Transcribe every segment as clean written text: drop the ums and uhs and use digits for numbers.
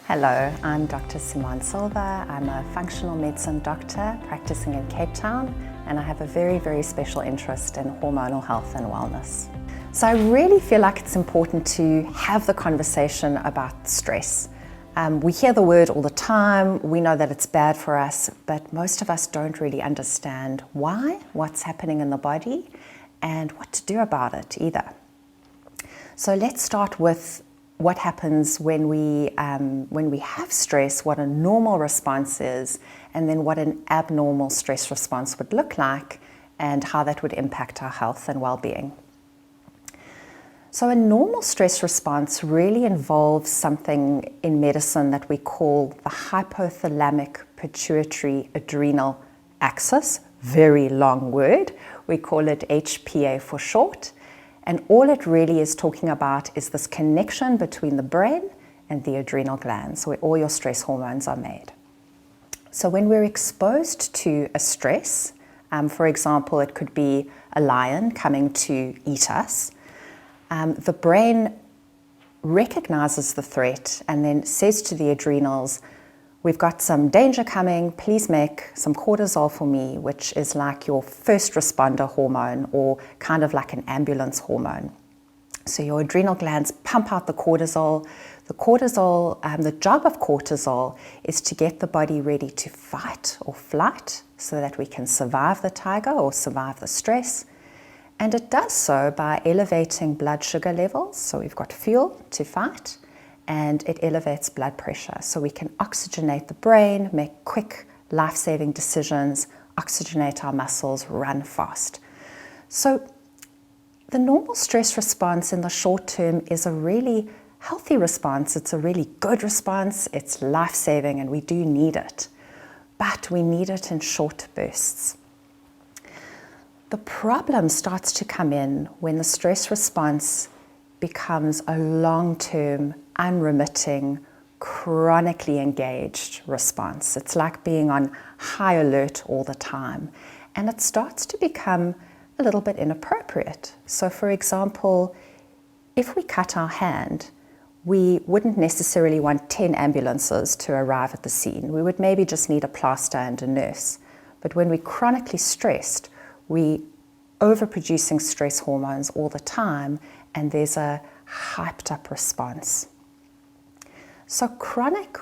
Hello, I'm Dr. Simone Silver. I'm a functional medicine doctor practicing in Cape Town, and I have a very special interest in hormonal health and wellness. So I really feel like it's important to have the conversation about stress. We hear the word all the time, we know that it's bad for us, but most of us don't really understand why, what's happening in the body, and what to do about it either. So let's start with what happens when we have stress, what a normal response is, and then what an abnormal stress response would look like, and how that would impact our health and well-being. So a normal stress response really involves something in medicine that we call the hypothalamic pituitary adrenal axis, very long word. We call it HPA for short. And all it really is talking about is this connection between the brain and the adrenal glands, where all your stress hormones are made. So when we're exposed to a stress, for example, it could be a lion coming to eat us, the brain recognizes the threat and then says to the adrenals, we've got some danger coming, please make some cortisol for me, which is like your first responder hormone or kind of like an ambulance hormone. So your adrenal glands pump out the cortisol. The job of cortisol is to get the body ready to fight or flight so that we can survive the tiger or survive the stress. And it does so by elevating blood sugar levels. So we've got fuel to fight, and it elevates blood pressure. So we can oxygenate the brain, make quick life-saving decisions, oxygenate our muscles, run fast. So the normal stress response in the short term is a really healthy response. It's a really good response. It's life-saving, and we do need it. But we need it in short bursts. The problem starts to come in when the stress response becomes a long-term, unremitting, chronically engaged response. It's like being on high alert all the time. And it starts to become a little bit inappropriate. So for example, if we cut our hand, we wouldn't necessarily want 10 ambulances to arrive at the scene. We would maybe just need a plaster and a nurse. But when we're chronically stressed, we overproducing stress hormones all the time, and there's a hyped up response. So chronic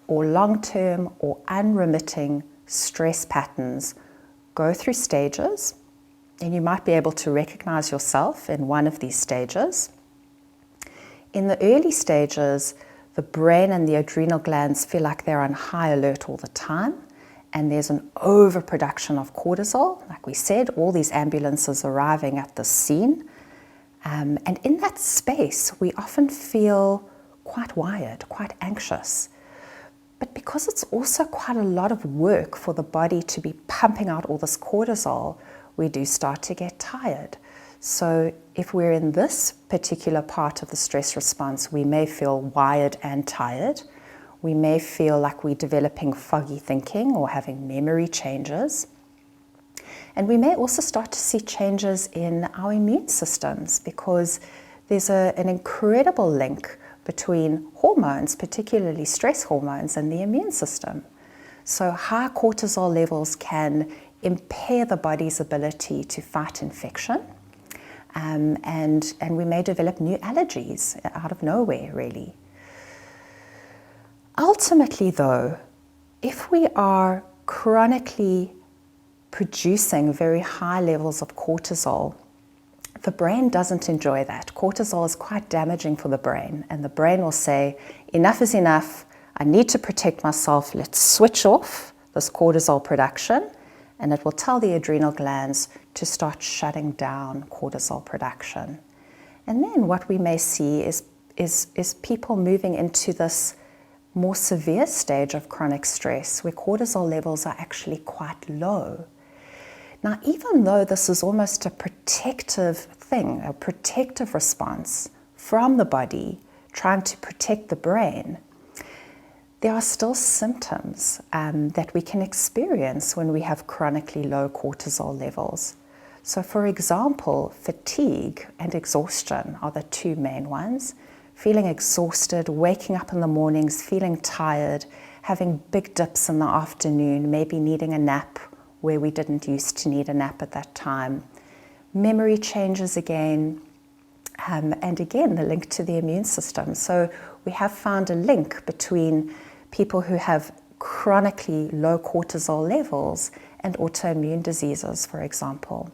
or long-term or unremitting stress patterns go through stages, and you might be able to recognize yourself in one of these stages. In the early stages, the brain and the adrenal glands feel like they're on high alert all the time, and there's an overproduction of cortisol. Like we said, all these ambulances arriving at the scene. And in that space, we often feel quite wired, quite anxious. But because it's also quite a lot of work for the body to be pumping out all this cortisol, we do start to get tired. So if we're in this particular part of the stress response, we may feel wired and tired. We may feel like we're developing foggy thinking or having memory changes. And we may also start to see changes in our immune systems, because there's an incredible link between hormones, particularly stress hormones, and the immune system. So high cortisol levels can impair the body's ability to fight infection, and we may develop new allergies out of nowhere, really. Ultimately, though, if we are chronically producing very high levels of cortisol, the brain doesn't enjoy that. Cortisol is quite damaging for the brain, and the brain will say, enough is enough, I need to protect myself, let's switch off this cortisol production, and it will tell the adrenal glands to start shutting down cortisol production. And then what we may see is people moving into this more severe stage of chronic stress, where cortisol levels are actually quite low. Now, even though this is almost a protective thing, a protective response from the body, trying to protect the brain, there are still symptoms that we can experience when we have chronically low cortisol levels. So for example, fatigue and exhaustion are the two main ones. feeling exhausted, waking up in the mornings, feeling tired, having big dips in the afternoon, maybe needing a nap where we didn't used to need a nap at that time. Memory changes again, and again, the link to the immune system. So we have found a link between people who have chronically low cortisol levels and autoimmune diseases, for example.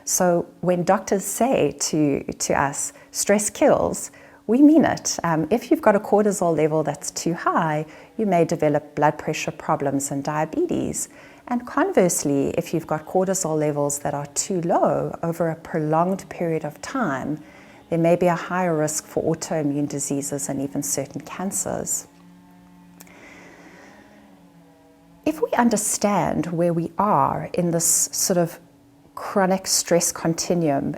So when doctors say to us, stress kills, we mean it. If you've got a cortisol level that's too high, you may develop blood pressure problems and diabetes. And conversely, if you've got cortisol levels that are too low over a prolonged period of time, there may be a higher risk for autoimmune diseases and even certain cancers. If we understand where we are in this sort of chronic stress continuum,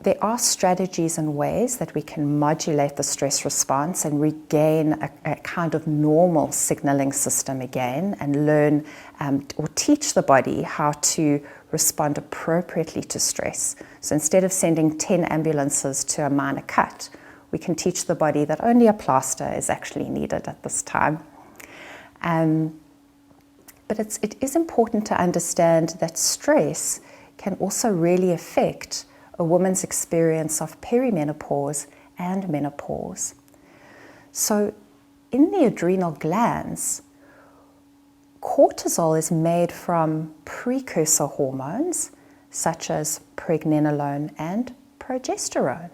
there are strategies and ways that we can modulate the stress response and regain a kind of normal signaling system again, and learn or teach the body how to respond appropriately to stress. So instead of sending 10 ambulances to a minor cut, we can teach the body that only a plaster is actually needed at this time. But it is important to understand that stress can also really affect a woman's experience of perimenopause and menopause. So in the adrenal glands, cortisol is made from precursor hormones such as pregnenolone and progesterone.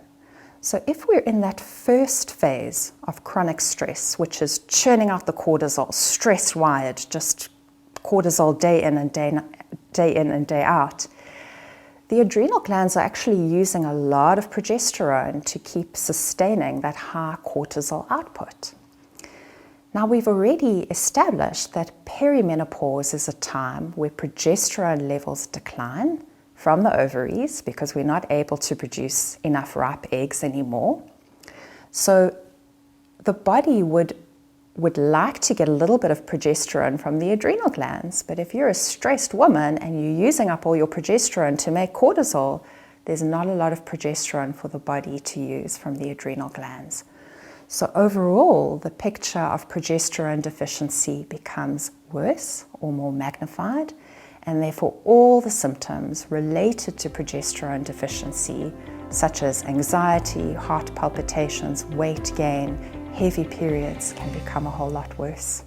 So if we're in that first phase of chronic stress, which is churning out the cortisol, stress-wired, just cortisol day in and day out, the adrenal glands are actually using a lot of progesterone to keep sustaining that high cortisol output. Now, we've already established that perimenopause is a time where progesterone levels decline from the ovaries because we're not able to produce enough ripe eggs anymore. So the body would like to get a little bit of progesterone from the adrenal glands, but if you're a stressed woman and you're using up all your progesterone to make cortisol, there's not a lot of progesterone for the body to use from the adrenal glands. So overall, the picture of progesterone deficiency becomes worse or more magnified, and therefore all the symptoms related to progesterone deficiency, such as anxiety, heart palpitations, weight gain, heavy periods, can become a whole lot worse.